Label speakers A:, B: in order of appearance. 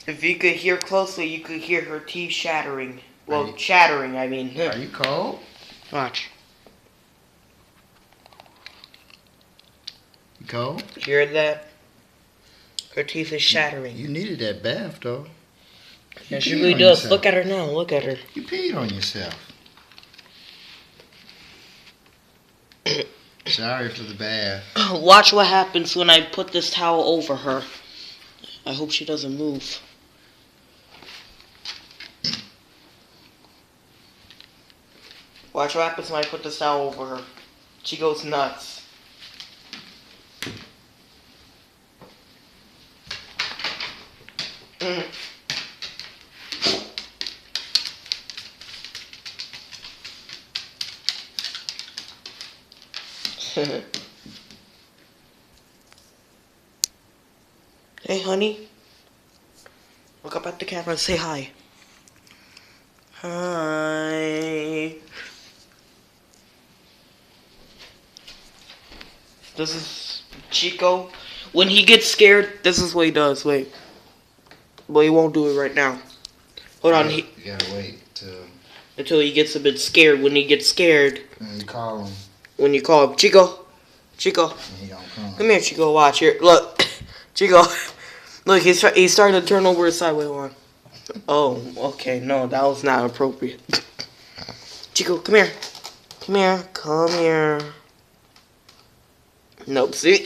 A: If you could hear closely, you could hear her teeth shattering. Well, chattering, I mean.
B: Are you cold?
A: Watch.
B: You cold?
A: Hear that? Her teeth is shattering.
B: You needed that bath, though.
A: Yeah, she really does. Yourself. Look at her now. Look at her.
B: You peed on yourself. Sorry for the bath.
A: Watch what happens when I put this towel over her. I hope she doesn't move. Watch what happens when I put this towel over her. She goes nuts. Hey, honey. Look up at the camera and say hi. Hi. This is Chico. When he gets scared, this is what he does. Wait. But he won't do it right now. Hold on.
B: You gotta wait
A: until he gets a bit scared. When he gets scared.
B: And you call him.
A: When you call him, Chico. Chico.
B: He don't come.
A: Come here, Chico. Watch here. Look. Chico. Look, he's starting to turn over his side. Wait, one. Oh, okay. No, that was not appropriate. Chico, come here. Come here. Come here. Nope, see?